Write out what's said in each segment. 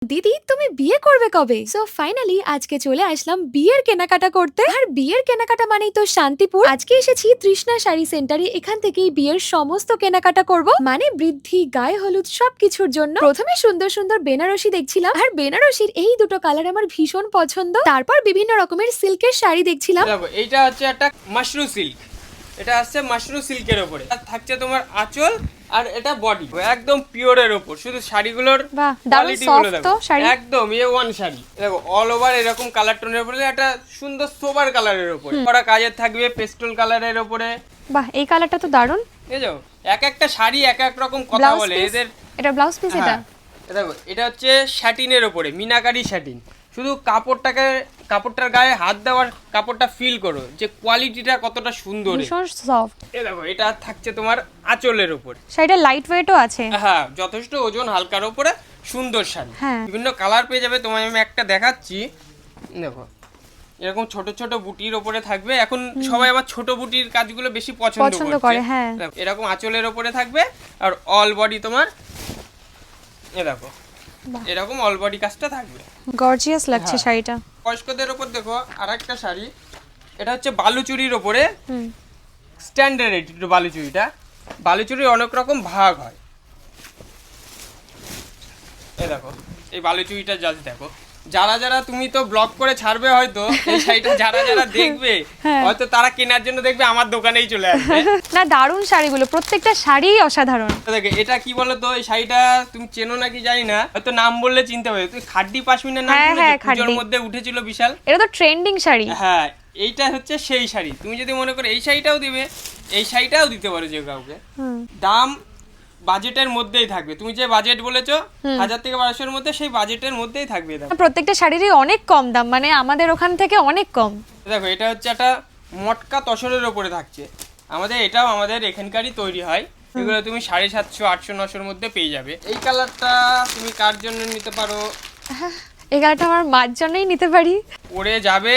দিদি তুমি বিয়ে করবে কবে? সো ফাইনালি আজকে চলে আসলাম বিয়ের কেনাকাটা করতে। আর বিয়ের কেনাকাটা মানেই তো শান্তিপুর। আজকে এসেছি তৃষ্ণা শাড়ি সেন্টারে। এখান থেকেই বিয়ের সমস্ত কেনাকাটা করব, মানে বৃদ্ধি, গায়ে হলুদ সবকিছুর জন্য। প্রথমে সুন্দর সুন্দর বেনারসি দেখছিলাম, আর বেনারসির এই দুটো কালার আমার ভীষণ পছন্দ। তারপর বিভিন্ন রকমের সিল্কের শাড়ি দেখছিলাম। দেখো এইটা হচ্ছে একটা মাশরু সিল্ক, এটা আসছে মাশরু সিল্কের ওপরে, আর থাকছে তোমার আঁচল আর এটা বডি একদম পিওরের ওপর। শুধু শাড়িগুলোর বাহ, দারুণ কোয়ালিটি গুলো সফট তো দেখো, শাড়ি। একদম ওয়ান শাড়ি। দেখো অল ওভার এরকম কালার টোনের উপরে একটা সুন্দর সোবার কালারের উপরে করা কাজের থাকবে, পেস্টেল কালারের উপরে। বাহ, এই কালারটা তো দারুণ। বুঝছো, এক একটা শাড়ি এক এক রকম কথা ব্লাউজ বলে পিস, এদের। এটা ব্লাউজ পিস। এটা হ্যাঁ, দেখো এটা হচ্ছে শ্যাটিনের ওপরে, মিনাকারি শ্যাটিন। শুধু কাপড়টার গায়ে হাত দেওয়ার কাপড়টা ফিল করো যে কোয়ালিটিটা কতটা সুন্দর। ভীষণ সফট। এই দেখো এটা থাকছে তোমার আঁচলের ওপরে। শাড়িটা লাইট ওয়েটও আছে। হ্যাঁ, যথেষ্ট ওজন, হালকার ওপরে সুন্দর শাড়ি। হ্যাঁ। বিভিন্ন কালার পেয়ে যাবে। তোমায় আমি একটা দেখাচ্ছি, দেখো এরকম ছোট ছোট বুটির ওপরে থাকবে। এখন সবাই আবার ছোট বুটির কাজগুলো বেশি পছন্দ করে, হ্যাঁ। দেখো, এরকম আঁচলের ওপরে থাকবে আর অল বডি তোমার, এ দেখো এরকম অল বডি কাজটা থাকবে। গর্জিয়াস লাগছে হ্যাঁ। শাড়িটা। বয়স্কদের ওপর দেখো আরেকটা শাড়ি, এটা হচ্ছে বালুচুরির ওপরে। হুম। স্ট্যান্ডার্ড একটু বালুচুরিটা, বালুচুরির অনেক রকম ভাগ হয়। এই দেখো এই বালুচুরিটা জাস্ট দেখো, যারা যারা তুমি তো ব্লগ করে ছাড়বে হয়তো এই শাড়িটা, যারা যারা দেখবে হ্যাঁ। হয়তো তারা কেনার জন্য দেখবে আমার দোকানেই চলে আসবে। না, দারুণ শাড়িগুলো, প্রত্যেকটা শাড়িই অসাধারণ। দেখো এটা কি বলতো, এই শাড়িটা তুমি চেনো নাকি জানি না, হয়তো নাম বললে চিনতে হবে। তুমি খাড্ডি পাশমিনার নাম হ্যাঁ, শুনেছো? হ্যাঁ, পুজোর খাড্ডি। মধ্যে উঠেছিল বিশাল। এটা তো ট্রেন্ডিং শাড়ি। হ্যাঁ, এইটা হচ্ছে সেই শাড়ি। তুমি যদি মনে করো এই শাড়িটাও দিবে, এই শাড়িটাও দিতে পারো যে কাউকে। হুম। দাম বাজেটের মধ্যেই থাকবে। তুমি যে বাজেট বলেছো 1000 থেকে 1200 মধ্যে, সেই বাজেটের মধ্যেই থাকবে দাম। প্রত্যেকটা শাড়িরই অনেক কম দাম, মানে আমাদের ওখান থেকে অনেক কম। দেখো এটা হচ্ছে একটা মটকা তসরের ওপরে থাকছে। এটাও আমাদের এখানকারই তৈরি হয়। এগুলো তুমি 750, 800, 900 মধ্যে পেয়ে যাবে। এই কালারটা তুমি কার জন্য নিতে পারো? এই গাড়িটা আমার মার জন্যই নিতে পারি। পরে যাবে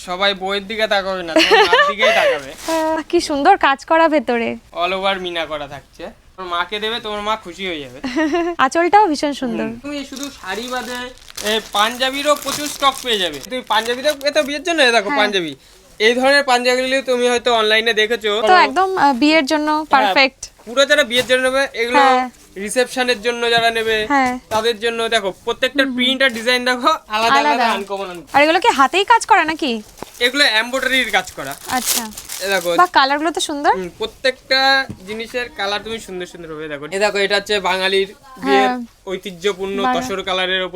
সবাই বইয়ের দিকে তাকাবে না, তোমার মার দিকেই তাকাবে। কি সুন্দর কাজ করা ভেতরে। অল ওভার মিনা করা থাকছে। তোমার মাকে দেবে, তোমার মা খুশি হয়ে যাবে। আঁচলটাও ভীষণ সুন্দর। তুমি শুধু শাড়ি বাদে পাঞ্জাবিরও প্রচুর স্টক পেয়ে যাবে। তুমি পাঞ্জাবিটা এটা বিয়ের জন্য, দেখো হ্যাঁ। পাঞ্জাবি, এই ধরনের পাঞ্জাবিগুলো তুমি হয়তো অনলাইনে দেখেছো। তো একদম বিয়ের জন্য পারফেক্ট। পুরো যারা বিয়ের জন্য নেবে, এগুলো হ্যাঁ। রিসেপশনের জন্য যারা নেবে হ্যাঁ। তাদের জন্য। দেখো প্রত্যেকটার প্রিন্ট আর ডিজাইন দেখো আলাদা আলাদা। আলাদা, আনকমন। আর এগুলো কি হাতেই কাজ করা নাকি? এগুলো এমব্রয়ডারির কাজ করা। আচ্ছা। দেখো বা কালারগুলো তো সুন্দর। প্রত্যেকটা জিনিসের কালার তুমি সুন্দর সুন্দর ভাবে দেখো। দেখো এটা হচ্ছে বাঙালির বিয়ের হ্যাঁ। ঐতিহ্যপূর্ণ বাঙা- তসর কালারের উপর